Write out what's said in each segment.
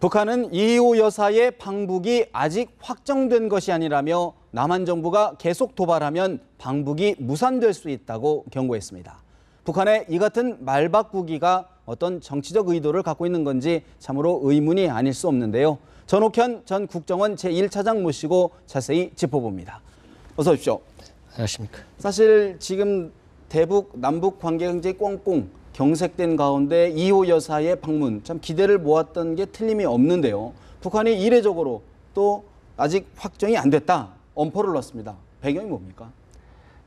북한은 이호 여사의 방북이 아직 확정된 것이 아니라며 남한 정부가 계속 도발하면 방북이 무산될 수 있다고 경고했습니다. 북한의 이 같은 말바꾸기가 어떤 정치적 의도를 갖고 있는 건지 참으로 의문이 아닐 수 없는데요. 전옥현 전 국정원 제1차장 모시고 자세히 짚어봅니다. 어서 오십시오. 안녕하십니까. 사실 지금 대북 남북 관계가 굉장히 꽁꽁 경색된 가운데 이호 여사의 방문 참 기대를 모았던 게 틀림이 없는데요. 북한이 이례적으로 또 아직 확정이 안 됐다 엄포를 놨습니다. 배경이 뭡니까?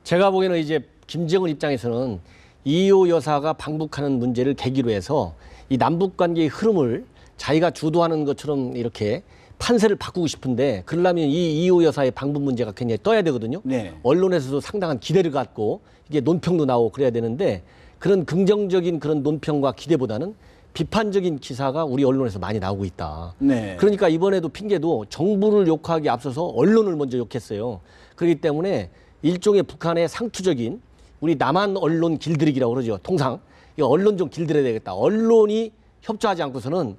제가 보기에는 이제 김정은 입장에서는 이호 여사가 방북하는 문제를 계기로 해서 이 남북 관계의 흐름을 자기가 주도하는 것처럼 이렇게 판세를 바꾸고 싶은데 그러려면 이 이호 여사의 방북 문제가 굉장히 떠야 되거든요. 네. 언론에서도 상당한 기대를 갖고 이게 논평도 나오고 그래야 되는데 그런 긍정적인 그런 논평과 기대보다는 비판적인 기사가 우리 언론에서 많이 나오고 있다. 네. 그러니까 이번에도 핑계도 정부를 욕하기 앞서서 언론을 먼저 욕했어요. 그렇기 때문에 일종의 북한의 상투적인 우리 남한 언론 길들이기라고 그러죠. 통상 이 언론 좀 길들여야 되겠다. 언론이 협조하지 않고서는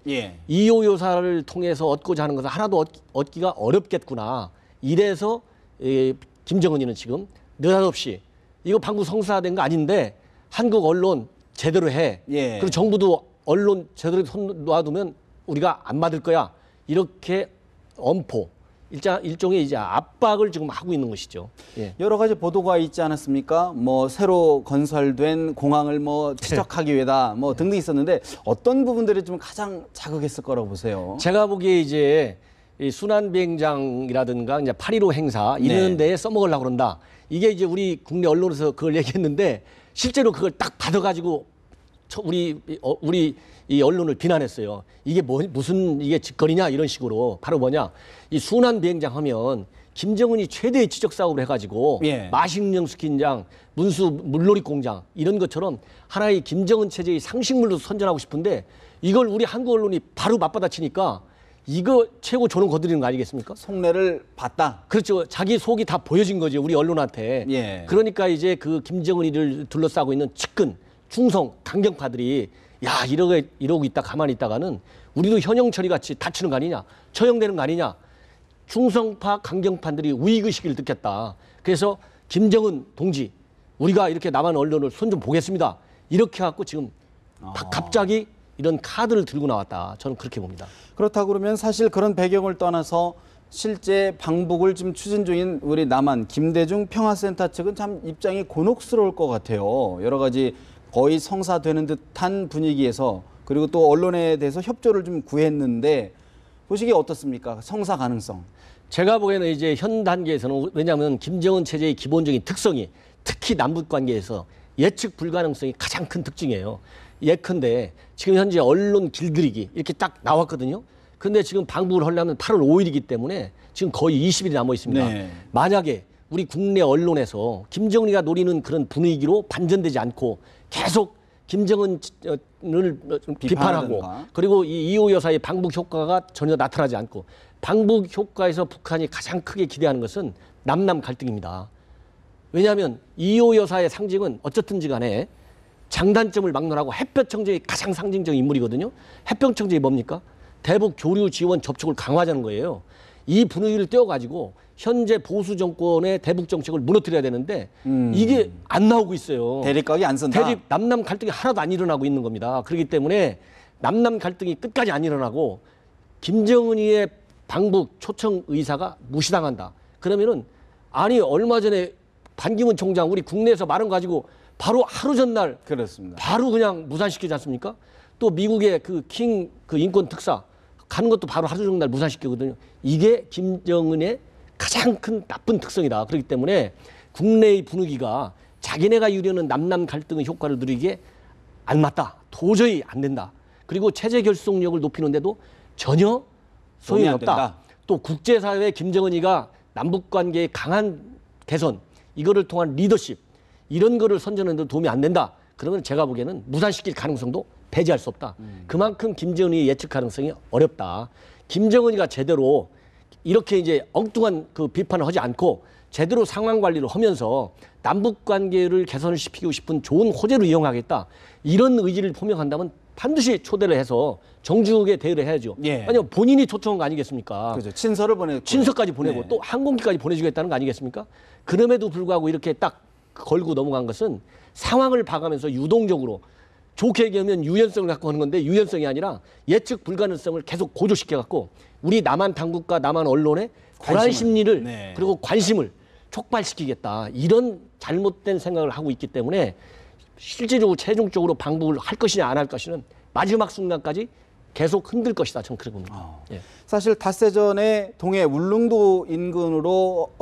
이호 여사를 통해서 얻고자 하는 것을 하나도 얻기가 어렵겠구나. 이래서 김정은이는 지금 느닷없이 이거 방북 성사된 거 아닌데 한국 언론 제대로 해. 그리고 정부도 언론 제대로 손 놔두면 우리가 안 받을 거야. 이렇게 엄포, 일종의 이제 압박을 지금 하고 있는 것이죠. 예. 여러 가지 보도가 있지 않았습니까? 뭐 새로 건설된 공항을 뭐 추적하기 위해다 뭐 등등 있었는데 어떤 부분들이 좀 가장 자극했을 거라고 보세요? 제가 보기에 이제 이 순환비행장이라든가 이제 8.15 행사 이런 데에 써먹으려고 그런다. 이게 이제 우리 국내 언론에서 그걸 얘기했는데 실제로 그걸 딱 받아가지고 우리 이 언론을 비난했어요. 이게 무슨 이게 짓거리냐 이런 식으로. 바로 뭐냐, 이 순환비행장 하면 김정은이 최대의 지적 사업을 해가지고 마식령 스킨장, 문수 물놀이 공장 이런 것처럼 하나의 김정은 체제의 상식물로 선전하고 싶은데 이걸 우리 한국 언론이 바로 맞받아치니까 이거 최고 조롱 거드리는 거 아니겠습니까? 속내를 봤다. 그렇죠. 자기 속이 다 보여진 거지 우리 언론한테. 그러니까 이제 그 김정은이를 둘러싸고 있는 측근, 충성, 강경파들이 야 이러고 있다 가만히 있다가는 우리도 현영철이 같이 다치는 거 아니냐, 처형되는 거 아니냐. 충성파 강경파들이 우익의식을 느꼈다. 그래서 김정은 동지 우리가 이렇게 남한 언론을 손 좀 보겠습니다. 이렇게 해갖고 지금 갑자기 이런 카드를 들고 나왔다. 저는 그렇게 봅니다. 그렇다고 그러면 사실 그런 배경을 떠나서 실제 방북을 지금 추진 중인 우리 남한 김대중 평화센터 측은 참 입장이 곤혹스러울 것 같아요. 여러 가지 거의 성사되는 듯한 분위기에서 그리고 또 언론에 대해서 협조를 좀 구했는데 보시기에 어떻습니까? 성사 가능성. 제가 보기에는 이제 현 단계에서는 왜냐하면 김정은 체제의 기본적인 특성이 특히 남북 관계에서 예측 불가능성이 가장 큰 특징이에요. 예컨대 지금 현재 언론 길들이기 이렇게 딱 나왔거든요. 근데 지금 방북을 하려면 8월 5일이기 때문에 지금 거의 20일이 남아 있습니다. 만약에 우리 국내 언론에서 김정은이가 노리는 그런 분위기로 반전되지 않고 계속 김정은을 비판하고 그리고 이 이호 여사의 방북 효과가 전혀 나타나지 않고 방북 효과에서 북한이 가장 크게 기대하는 것은 남남 갈등입니다. 왜냐하면 이호 여사의 상징은 어쨌든지 간에 장단점을 막론하고 햇볕청정의 가장 상징적인 인물이거든요. 햇볕청정이 뭡니까? 대북 교류 지원 접촉을 강화하자는 거예요. 이 분위기를 떼어가지고 현재 보수 정권의 대북 정책을 무너뜨려야 되는데 이게 안 나오고 있어요. 대립각이 안 선다. 남남 갈등이 하나도 안 일어나고 있는 겁니다. 그렇기 때문에 남남 갈등이 끝까지 안 일어나고 김정은이의 방북 초청 의사가 무시당한다. 그러면은 아니 얼마 전에 반기문 총장 우리 국내에서 말은 가지고 바로 하루 전날 그렇습니다. 바로 그냥 무산시키지 않습니까? 또 미국의 그 인권 특사 가는 것도 바로 하루 전날 무산시키거든요. 이게 김정은의 가장 큰 나쁜 특성이다. 그렇기 때문에 국내의 분위기가 자기네가 유리하는 남남 갈등의 효과를 누리기에 안 맞다. 도저히 안 된다. 그리고 체제 결속력을 높이는데도 전혀 소용이 없다. 또 국제사회의 김정은이가 남북관계의 강한 개선, 이거를 통한 리더십 이런 거를 선전하는데 도움이 안 된다. 그러면 제가 보기에는 무산시킬 가능성도 배제할 수 없다. 그만큼 김정은이 예측 가능성이 어렵다. 김정은이가 제대로 이렇게 이제 엉뚱한 그 비판을 하지 않고 제대로 상황 관리를 하면서 남북 관계를 개선을 시키고 싶은 좋은 호재로 이용하겠다. 이런 의지를 표명한다면 반드시 초대를 해서 정중하게 대우를 해야죠. 예. 아니면 본인이 초청한 거 아니겠습니까? 그죠. 친서를 보내고. 친서까지 보내고 네. 또 항공기까지 보내주겠다는 거 아니겠습니까? 그럼에도 불구하고 이렇게 딱 걸고 넘어간 것은 상황을 봐가면서 유동적으로 좋게 얘기하면 유연성을 갖고 하는 건데 유연성이 아니라 예측 불가능성을 계속 고조시켜갖고 우리 남한 당국과 남한 언론의 불안 심리를 네. 그리고 관심을 촉발시키겠다. 이런 잘못된 생각을 하고 있기 때문에 실질적으로 최종적으로 방북을 할 것이냐 안 할 것이는 마지막 순간까지 계속 흔들 것이다. 저는 그렇게 봅니다. 예. 사실 닷새 전에 동해 울릉도 인근으로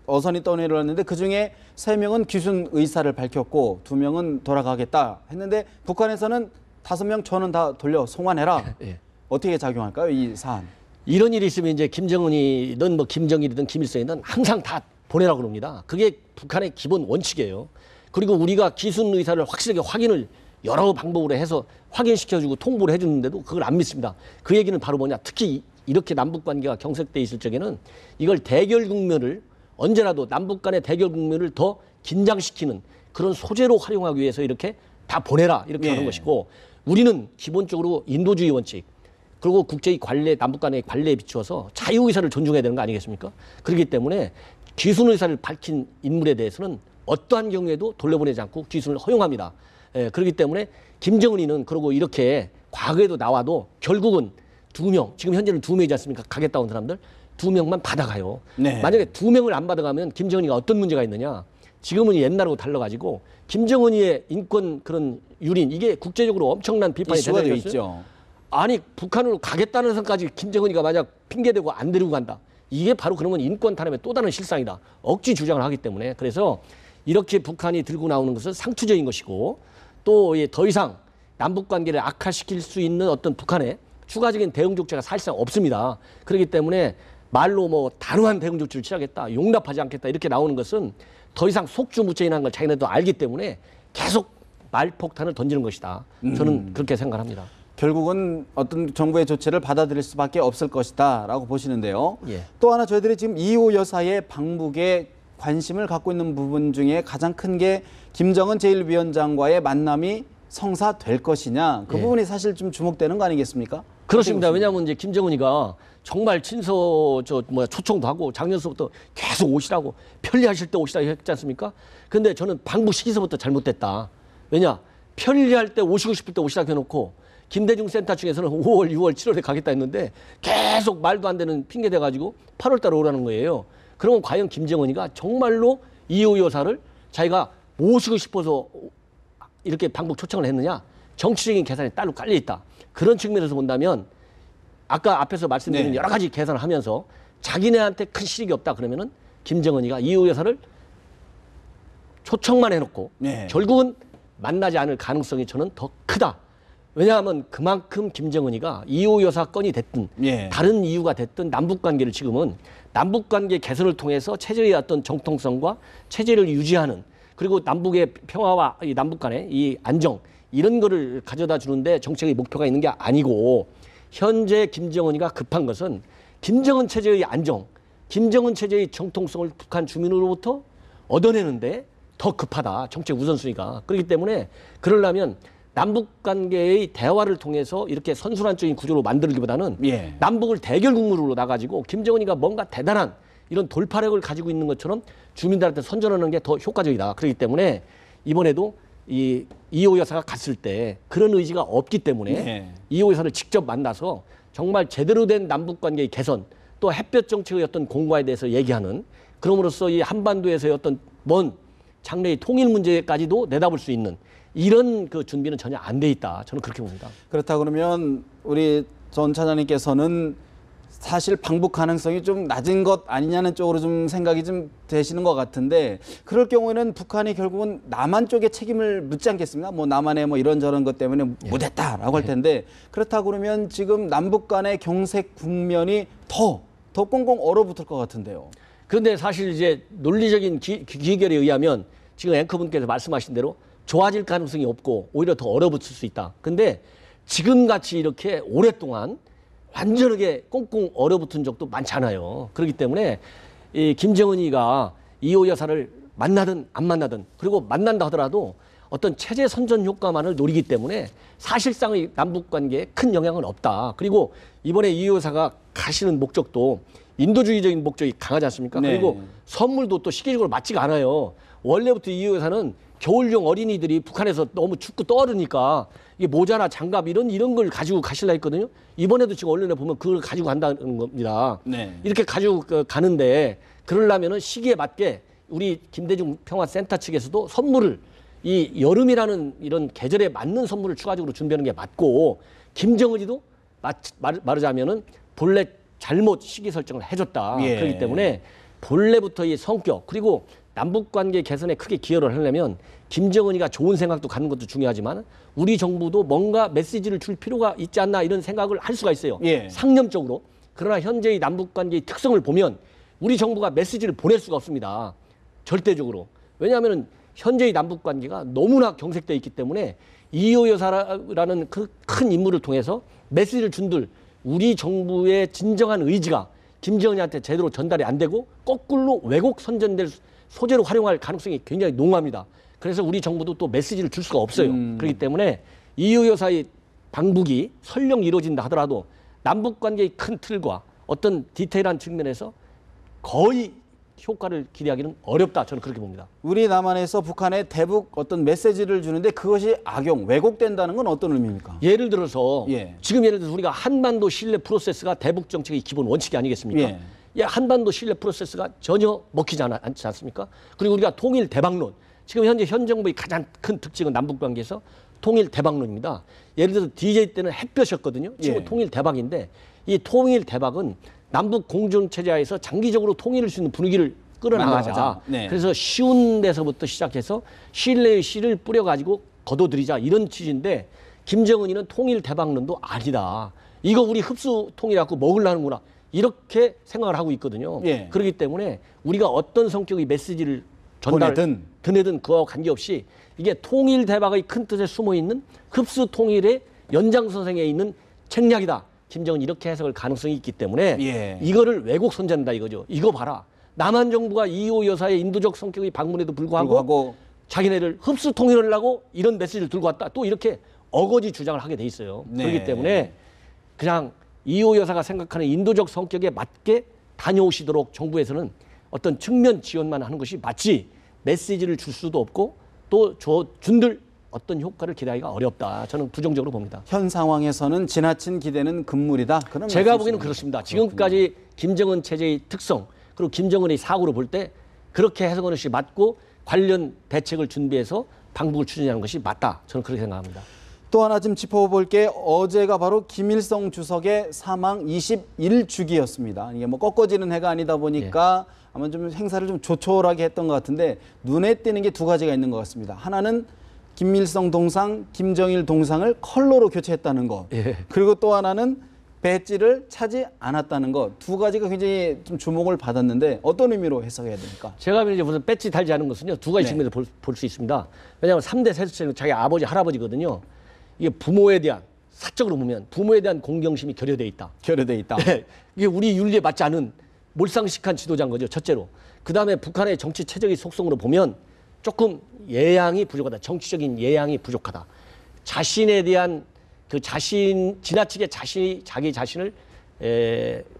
어선이 떠내려왔는데 그중에 3명은 귀순 의사를 밝혔고 2명은 돌아가겠다 했는데 북한에서는 5명 저는 다 돌려 송환해라. 예. 어떻게 작용할까요? 이 사안. 이런 일이 있으면 이제 김정은이든 뭐 김정일이든 김일성이든 항상 다 보내라고 그럽니다. 그게 북한의 기본 원칙이에요. 그리고 우리가 기순 의사를 확실하게 확인을 여러 방법으로 해서 확인시켜주고 통보를 해주는데도 그걸 안 믿습니다. 그 얘기는 바로 뭐냐. 특히 이렇게 남북 관계가 경색돼 있을 적에는 이걸 대결 국면을 언제라도 남북 간의 대결 국면을 더 긴장시키는 그런 소재로 활용하기 위해서 이렇게 다 보내라 이렇게 예. 하는 것이고 우리는 기본적으로 인도주의 원칙 그리고 국제의 관례, 남북 간의 관례에 비추어서 자유의사를 존중해야 되는 거 아니겠습니까? 그렇기 때문에 귀순의사를 밝힌 인물에 대해서는 어떠한 경우에도 돌려보내지 않고 귀순을 허용합니다. 예, 그렇기 때문에 김정은이는 그러고 이렇게 과거에도 나와도 결국은 2명, 지금 현재는 2명이지 않습니까? 가겠다 온 사람들 2명만 받아가요. 네. 만약에 2명을 안 받아가면 김정은이가 어떤 문제가 있느냐? 지금은 옛날하고 달라가지고 김정은이의 인권 그런 유린 이게 국제적으로 엄청난 비판이 이슈가 되어 되죠. 있죠. 아니 북한으로 가겠다는 선까지 김정은이가 만약 핑계대고 안 데리고 간다. 이게 바로 그러면 인권 탄압의 또 다른 실상이다. 억지 주장을 하기 때문에 그래서 이렇게 북한이 들고 나오는 것은 상투적인 것이고 또 더 이상 남북 관계를 악화시킬 수 있는 어떤 북한의 추가적인 대응 조치가 사실상 없습니다. 그렇기 때문에 말로 뭐 단호한 대응 조치를 취하겠다, 용납하지 않겠다 이렇게 나오는 것은 더 이상 속주무책이라는 걸 자기네도 알기 때문에 계속 말폭탄을 던지는 것이다. 저는 그렇게 생각합니다. 결국은 어떤 정부의 조치를 받아들일 수밖에 없을 것이다라고 보시는데요. 예. 또 하나 저희들이 지금 이호 여사의 방북에 관심을 갖고 있는 부분 중에 가장 큰 게 김정은 제1위원장과의 만남이 성사될 것이냐 그 예. 부분이 사실 좀 주목되는 거 아니겠습니까? 그렇습니다. 왜냐하면 이제 김정은이가 정말 친서 초청도 하고 작년서부터 계속 오시라고 편리하실 때 오시라고 했지 않습니까? 근데 저는 방북 시기서부터 잘못됐다. 왜냐? 편리할 때 오시고 싶을 때 오시라고 해놓고 김대중 센터 측에서는 5월, 6월, 7월에 가겠다 했는데 계속 말도 안 되는 핑계 대가지고 8월 달에 오라는 거예요. 그러면 과연 김정은이가 정말로 이호 여사를 자기가 모시고 싶어서 이렇게 방북 초청을 했느냐? 정치적인 계산이 따로 깔려 있다. 그런 측면에서 본다면 아까 앞에서 말씀드린 네. 여러 가지 계산을 하면서 자기네한테 큰 실익이 없다 그러면은 김정은이가 이호 여사를 초청만 해놓고 네. 결국은 만나지 않을 가능성이 저는 더 크다. 왜냐하면 그만큼 김정은이가 이호 여사 건이 됐든 예. 다른 이유가 됐든 남북관계를 지금은 남북관계 개선을 통해서 체제의 어떤 정통성과 체제를 유지하는 그리고 남북의 평화와 이 남북 간의 이 안정 이런 거를 가져다 주는데 정책의 목표가 있는 게 아니고 현재 김정은이가 급한 것은 김정은 체제의 안정, 김정은 체제의 정통성을 북한 주민으로부터 얻어내는데 더 급하다. 정책 우선순위가. 그렇기 때문에 그러려면 남북 관계의 대화를 통해서 이렇게 선순환적인 구조로 만들기보다는 예. 남북을 대결 국물로 나가지고 김정은이가 뭔가 대단한 이런 돌파력을 가지고 있는 것처럼 주민들한테 선전하는 게 더 효과적이다. 그렇기 때문에 이번에도 이 이호 여사가 갔을 때 그런 의지가 없기 때문에 네. 이호 여사를 직접 만나서 정말 제대로 된 남북 관계의 개선 또 햇볕 정책의 어떤 공과에 대해서 얘기하는 그럼으로써 이 한반도에서의 어떤 먼 장래의 통일 문제까지도 내다볼 수 있는 이런 그 준비는 전혀 안 돼 있다. 저는 그렇게 봅니다. 그렇다 그러면 우리 전 차장님께서는 사실 방북 가능성이 좀 낮은 것 아니냐는 쪽으로 좀 생각이 좀 되시는 것 같은데 그럴 경우에는 북한이 결국은 남한 쪽에 책임을 묻지 않겠습니까? 뭐 남한의 뭐 이런저런 것 때문에 못했다라고 할 텐데 그렇다 그러면 지금 남북 간의 경색 국면이 더 꽁꽁 얼어붙을 것 같은데요. 그런데 사실 이제 논리적인 기결에 의하면 지금 앵커분께서 말씀하신 대로 좋아질 가능성이 없고 오히려 더 얼어붙을 수 있다. 근데 지금같이 이렇게 오랫동안 완전하게 꽁꽁 얼어붙은 적도 많잖아요. 그렇기 때문에 이 김정은이가 이호 여사를 만나든 안 만나든 그리고 만난다 하더라도 어떤 체제 선전 효과만을 노리기 때문에 사실상의 남북 관계에 큰 영향은 없다. 그리고 이번에 이 여사가 가시는 목적도 인도주의적인 목적이 강하지 않습니까? 네. 그리고 선물도 또 시기적으로 맞지가 않아요. 원래부터 이 여사는 겨울용 어린이들이 북한에서 너무 춥고 떠오르니까 이게 모자나 장갑 이런 걸 가지고 가시려 했거든요. 이번에도 지금 언론에 보면 그걸 가지고 간다는 겁니다. 네. 이렇게 가지고 가는데 그러려면은 시기에 맞게 우리 김대중 평화센터 측에서도 선물을 이 여름이라는 이런 계절에 맞는 선물을 추가적으로 준비하는 게 맞고 김정은이도 말하자면은 본래 잘못 시기 설정을 해줬다. 예. 그렇기 때문에 본래부터 이 성격 그리고 남북 관계 개선에 크게 기여를 하려면 김정은이가 좋은 생각도 갖는 것도 중요하지만 우리 정부도 뭔가 메시지를 줄 필요가 있지 않나 이런 생각을 할 수가 있어요. 예. 상념적으로. 그러나 현재의 남북 관계의 특성을 보면 우리 정부가 메시지를 보낼 수가 없습니다. 절대적으로. 왜냐하면 현재의 남북 관계가 너무나 경색되어 있기 때문에 이호 여사라는 그 큰 인물을 통해서 메시지를 준들 우리 정부의 진정한 의지가 김정은이한테 제대로 전달이 안 되고 거꾸로 왜곡 선전될 소재로 활용할 가능성이 굉장히 농후합니다. 그래서 우리 정부도 또 메시지를 줄 수가 없어요. 그렇기 때문에 이호 여사의 방북이 설령 이루어진다 하더라도 남북 관계의 큰 틀과 어떤 디테일한 측면에서 거의 효과를 기대하기는 어렵다. 저는 그렇게 봅니다. 우리 남한에서 북한에 대북 어떤 메시지를 주는데 그것이 악용, 왜곡된다는 건 어떤 의미입니까? 예를 들어서 예. 지금 예를 들어서 우리가 한반도 신뢰 프로세스가 대북 정책의 기본 원칙이 아니겠습니까? 예. 예, 한반도 신뢰 프로세스가 전혀 먹히지 않지 않습니까? 그리고 우리가 통일 대박론. 지금 현재 현 정부의 가장 큰 특징은 남북 관계에서 통일 대박론입니다. 예를 들어서 DJ 때는 햇볕이었거든요. 지금 예. 통일 대박인데 이 통일 대박은 남북 공존 체제하에서 장기적으로 통일할 수 있는 분위기를 끌어나가자. 만들어가자. 네. 그래서 쉬운 데서부터 시작해서 신뢰의 씨를 뿌려가지고 거둬들이자 이런 취지인데 김정은이는 통일 대박론도 아니다. 이거 우리 흡수 통일하고 먹으려는구나. 이렇게 생각을 하고 있거든요. 예. 그렇기 때문에 우리가 어떤 성격의 메시지를 보내든 그와 관계없이 이게 통일 대박의 큰 뜻에 숨어 있는 흡수 통일의 연장선상에 있는 책략이다. 김정은 이렇게 해석할 가능성이 있기 때문에 예. 이거를 왜곡 선전한다 이거죠. 이거 봐라. 남한 정부가 이호 여사의 인도적 성격의 방문에도 불구하고 자기네를 흡수 통일을 하고 이런 메시지를 들고 왔다. 또 이렇게 어거지 주장을 하게 돼 있어요. 네. 그렇기 때문에 그냥 이호 여사가 생각하는 인도적 성격에 맞게 다녀오시도록 정부에서는 어떤 측면 지원만 하는 것이 맞지 메시지를 줄 수도 없고 또 준들 어떤 효과를 기대하기가 어렵다. 저는 부정적으로 봅니다. 현 상황에서는 지나친 기대는 금물이다. 그런 제가 보기에는 말씀이시네요. 그렇습니다. 지금까지 김정은 체제의 특성 그리고 김정은의 사고를 볼 때 그렇게 해석하는 것이 맞고 관련 대책을 준비해서 방북을 추진하는 것이 맞다. 저는 그렇게 생각합니다. 또 하나 좀 짚어볼 게 어제가 바로 김일성 주석의 사망 21주기였습니다. 이게 뭐 꺾어지는 해가 아니다 보니까 아마 좀 행사를 좀 조촐하게 했던 것 같은데 눈에 띄는 게 두 가지가 있는 것 같습니다. 하나는 김일성 동상, 김정일 동상을 컬러로 교체했다는 것. 예. 그리고 또 하나는 배지를 차지 않았다는 것. 두 가지가 굉장히 좀 주목을 받았는데 어떤 의미로 해석해야 됩니까? 제가 이제 무슨 배지 달지 않은 것은요 두 가지 네. 측면에서 볼 수 있습니다. 왜냐하면 3대 세습체는 자기 아버지, 할아버지거든요. 이게 부모에 대한 사적으로 보면 부모에 대한 공경심이 결여되어 있다. 결여돼 있다. 네, 이게 우리 윤리에 맞지 않은 몰상식한 지도자인 거죠. 첫째로. 그다음에 북한의 정치 체적의 속성으로 보면 조금 예양이 부족하다. 정치적인 예양이 부족하다. 자신에 대한 그 지나치게 자기 자신을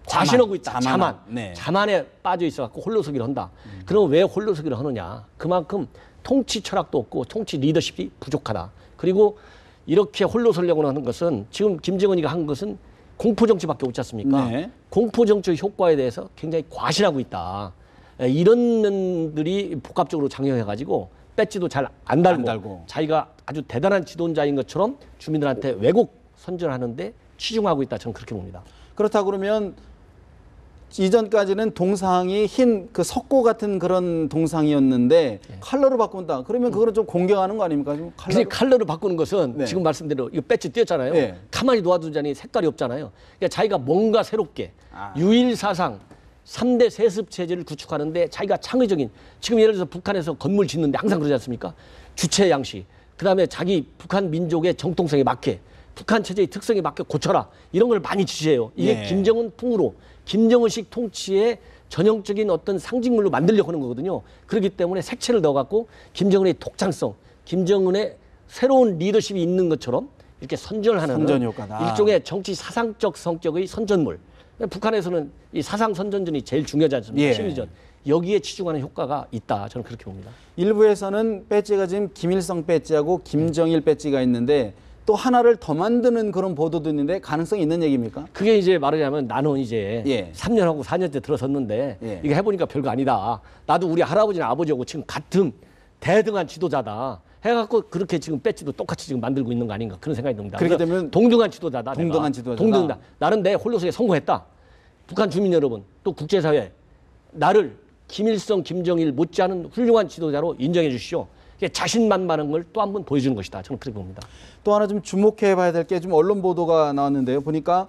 과신하고 있다. 자만. 네. 자만에 빠져 있어갖고 홀로서기를 한다. 그럼 왜 홀로서기를 하느냐? 그만큼 통치 철학도 없고 통치 리더십이 부족하다. 그리고 이렇게 홀로서려고 하는 것은 지금 김정은이가 한 것은 공포 정치밖에 없지 않습니까? 네. 공포 정치의 효과에 대해서 굉장히 과신하고 있다. 이런 면들이 복합적으로 작용해가지고 배지도 잘 안 달고 자기가 아주 대단한 지도자인 것처럼 주민들한테 왜곡 선전하는데 치중하고 있다. 저는 그렇게 봅니다. 그렇다 그러면 이전까지는 동상이 흰 그 석고 같은 그런 동상이었는데 컬러로 바꾼다. 그러면 그거는 좀 공경하는 거 아닙니까? 좀 그래서 컬러를 바꾸는 것은 네. 지금 말씀대로 이거 배지 띄었잖아요. 네. 가만히 놓아두자니 색깔이 없잖아요. 그러니까 자기가 뭔가 새롭게 아. 유일사상 3대 세습 체제를 구축하는데 자기가 창의적인 지금 예를 들어서 북한에서 건물 짓는데 항상 그러지 않습니까? 주체 양식 그다음에 자기 북한 민족의 정통성에 맞게 북한 체제의 특성에 맞게 고쳐라 이런 걸 많이 지시해요. 이게 예. 김정은 풍으로 김정은식 통치의 전형적인 어떤 상징물로 만들려고 하는 거거든요. 그렇기 때문에 색채를 넣어갖고 김정은의 독창성 김정은의 새로운 리더십이 있는 것처럼 이렇게 선전하는 선전 효과다. 일종의 정치 사상적 성격의 선전물. 북한에서는 이 사상 선전전이 제일 중요하지 않습니까? 예. 심리전. 여기에 치중하는 효과가 있다. 저는 그렇게 봅니다. 일부에서는 배지가 지금 김일성 배지하고 김정일 배지가 있는데 또 하나를 더 만드는 그런 보도도 있는데 가능성이 있는 얘기입니까? 그게 이제 말하자면 나는 이제 예. 3년하고 4년째 들어섰는데 예. 이거 해보니까 별거 아니다. 나도 우리 할아버지나 아버지하고 지금 같은 대등한 지도자다. 해갖고 그렇게 지금 배지도 똑같이 지금 만들고 있는 거 아닌가 그런 생각이 듭니다. 그렇게 그래서 되면 동등한 지도자다. 동등한 내가. 지도자다. 동등하다. 나는 내 홀로서에 성공했다. 북한 주민 여러분 또 국제사회 나를 김일성, 김정일 못지않은 훌륭한 지도자로 인정해 주시오. 자신만만한 걸 또 한 번 보여주는 것이다. 저는 그렇게 봅니다. 또 하나 좀 주목해 봐야 될 게 좀 언론 보도가 나왔는데요. 보니까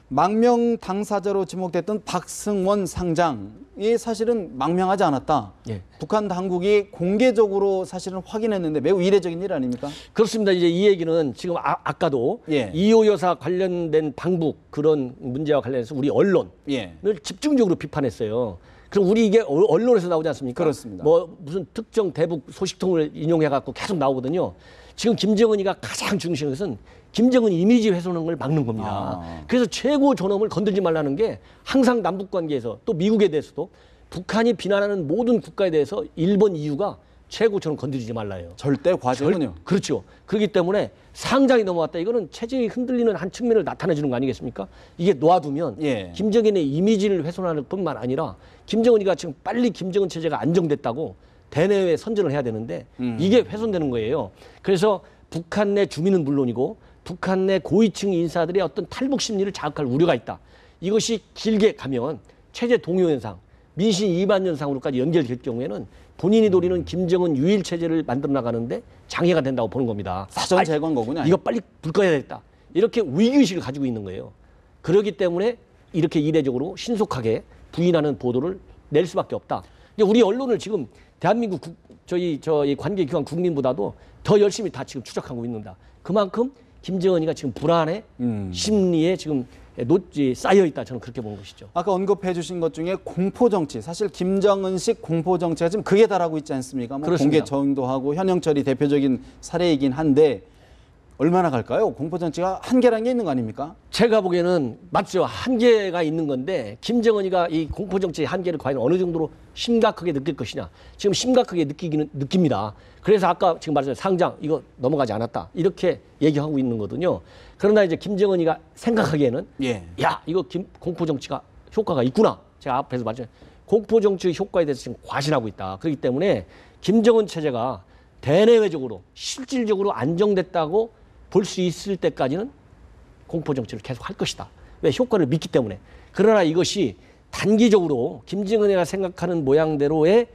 망명 당사자로 지목됐던 박승원 상장이 사실은 망명하지 않았다. 예. 북한 당국이 공개적으로 사실은 확인했는데 매우 이례적인 일 아닙니까? 그렇습니다. 이제 이 얘기는 지금 아까도 예. 이호 여사 관련된 방북 그런 문제와 관련해서 우리 언론을 예. 집중적으로 비판했어요. 그럼 우리 이게 언론에서 나오지 않습니까? 그렇습니다. 뭐 무슨 특정 대북 소식통을 인용해 갖고 계속 나오거든요. 지금 김정은이가 가장 중시하는 것은 김정은 이미지 훼손하는 걸 막는 겁니다. 그래서 최고 존엄을 건들지 말라는 게 항상 남북 관계에서 또 미국에 대해서도 북한이 비난하는 모든 국가에 대해서 1번 이유가 최고 존엄 건드리지 말라요. 절대 과제군요. 그렇죠. 그렇기 때문에 상장이 넘어왔다. 이거는 체제가 흔들리는 한 측면을 나타내주는 거 아니겠습니까? 이게 놓아두면 예. 김정은의 이미지를 훼손하는 뿐만 아니라 김정은이가 지금 빨리 김정은 체제가 안정됐다고 대내외 선전을 해야 되는데 이게 훼손되는 거예요. 그래서 북한 내 주민은 물론이고 북한 내 고위층 인사들의 어떤 탈북 심리를 자극할 우려가 있다. 이것이 길게 가면 체제 동요 현상, 민심 이반 현상으로까지 연결될 경우에는 본인이 노리는 김정은 유일 체제를 만들어 나가는데 장애가 된다고 보는 겁니다. 사전 제거한 거군요. 이거 빨리 불 꺼야 되겠다. 이렇게 위기의식을 가지고 있는 거예요. 그렇기 때문에 이렇게 이례적으로 신속하게 부인하는 보도를 낼 수밖에 없다. 우리 언론을 지금 대한민국 저희 관계기관 국민보다도 더 열심히 다 지금 추적하고 있는다. 그만큼 김정은이가 지금 불안의 심리에 지금 쌓여 있다. 저는 그렇게 보는 것이죠. 아까 언급해 주신 것 중에 공포정치, 사실 김정은식 공포정치가 지금 극에 달하고 있지 않습니까? 뭐 그렇습니다. 공개 처형도 하고 현영철이 대표적인 사례이긴 한데 얼마나 갈까요? 공포정치가 한계라는 게 있는 거 아닙니까? 제가 보기에는 맞죠. 한계가 있는 건데 김정은이가 이 공포정치의 한계를 과연 어느 정도로 심각하게 느낄 것이냐. 지금 심각하게 느낍니다. 그래서 아까 지금 말했잖아요. 상장 이거 넘어가지 않았다. 이렇게 얘기하고 있는 거거든요. 그러나 이제 김정은이가 생각하기에는 예. 야 이거 공포정치가 효과가 있구나. 제가 앞에서 말했잖아요. 공포정치의 효과에 대해서 지금 과신하고 있다. 그렇기 때문에 김정은 체제가 대내외적으로 실질적으로 안정됐다고 볼 수 있을 때까지는 공포정치를 계속 할 것이다. 왜? 효과를 믿기 때문에. 그러나 이것이 단기적으로 김정은이가 생각하는 모양대로의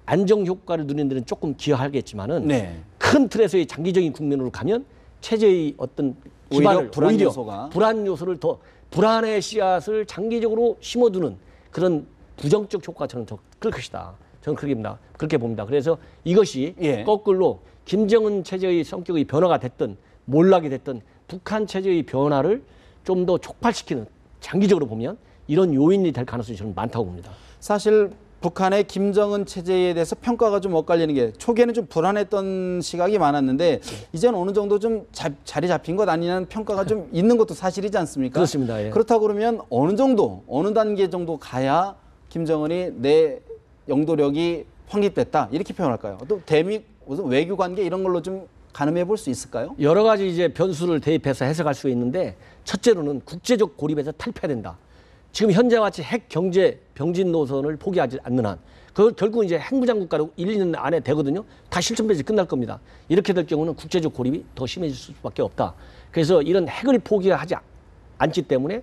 안정효과를 누리는 데는 조금 기여하겠지만은 네. 큰 틀에서의 장기적인 국면으로 가면 체제의 어떤 기반을 오히려 불안 요소를 더 불안의 씨앗을 장기적으로 심어두는 그런 부정적 효과가 저는 더 클 것이다. 저는 그렇게 봅니다. 그래서 이것이 예. 거꾸로 김정은 체제의 성격의 변화가 됐든 몰락이 됐든 북한 체제의 변화를 좀 더 촉발시키는 장기적으로 보면 이런 요인이 될 가능성이 저는 많다고 봅니다. 사실 북한의 김정은 체제에 대해서 평가가 좀 엇갈리는 게 초기에는 좀 불안했던 시각이 많았는데 이제는 어느 정도 좀 자리 잡힌 것 아니냐는 평가가 좀 있는 것도 사실이지 않습니까? 그렇습니다. 예. 그렇다고 그러면 어느 단계 정도 가야 김정은이 내 영도력이 확립됐다 이렇게 표현할까요? 또 대미 무슨 외교 관계 이런 걸로 좀 가늠해 볼 수 있을까요? 여러 가지 이제 변수를 대입해서 해석할 수 있는데 첫째로는 국제적 고립에서 탈피해야 된다. 지금 현재와 같이 핵 경제 병진 노선을 포기하지 않는 한, 결국 이제 핵무장국가로 1년 안에 되거든요. 다 실전 배치 끝날 겁니다. 이렇게 될 경우는 국제적 고립이 더 심해질 수밖에 없다. 그래서 이런 핵을 포기하지 않기 때문에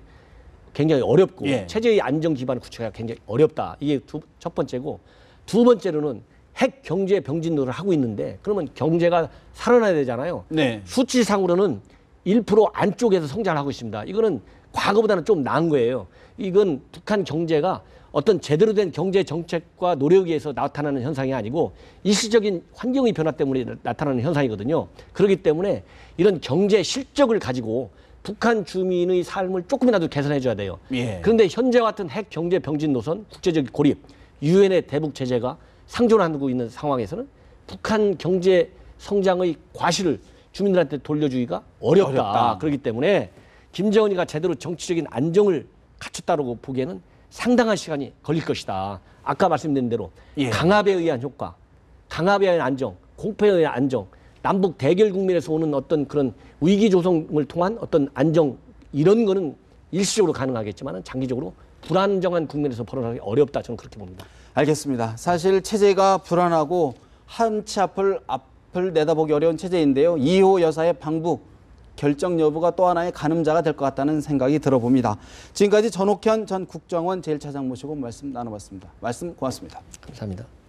굉장히 어렵고 예. 체제의 안정 기반을 구축하기가 굉장히 어렵다. 이게 첫 번째고 두 번째로는 핵 경제 병진노를 하고 있는데 그러면 경제가 살아나야 되잖아요. 네. 수치상으로는 1% 안쪽에서 성장을 하고 있습니다. 이거는 과거보다는 좀 나은 거예요. 이건 북한 경제가 어떤 제대로 된 경제 정책과 노력에 의해서 나타나는 현상이 아니고 일시적인 환경의 변화 때문에 나타나는 현상이거든요. 그렇기 때문에 이런 경제 실적을 가지고 북한 주민의 삶을 조금이라도 개선해 줘야 돼요. 예. 그런데 현재와 같은 핵 경제 병진 노선, 국제적 고립, 유엔의 대북 제재가 상존하고 있는 상황에서는 북한 경제 성장의 과실을 주민들한테 돌려주기가 어렵다. 어렵다. 그렇기 때문에 김정은이가 제대로 정치적인 안정을 갖췄다고 보기에는 상당한 시간이 걸릴 것이다. 아까 말씀드린 대로 예. 강압에 의한 효과, 강압에 의한 안정, 공포에 의한 안정, 남북 대결 국면에서 오는 어떤 그런 위기 조성을 통한 어떤 안정 이런 거는 일시적으로 가능하겠지만 장기적으로 불안정한 국면에서 벌어나기 어렵다. 저는 그렇게 봅니다. 알겠습니다. 사실 체제가 불안하고 한치 앞을 내다보기 어려운 체제인데요. 2호 여사의 방북 결정 여부가 또 하나의 가늠자가 될 것 같다는 생각이 들어봅니다. 지금까지 전옥현 전 국정원 제1차장 모시고 말씀 나눠봤습니다. 말씀 고맙습니다. 감사합니다.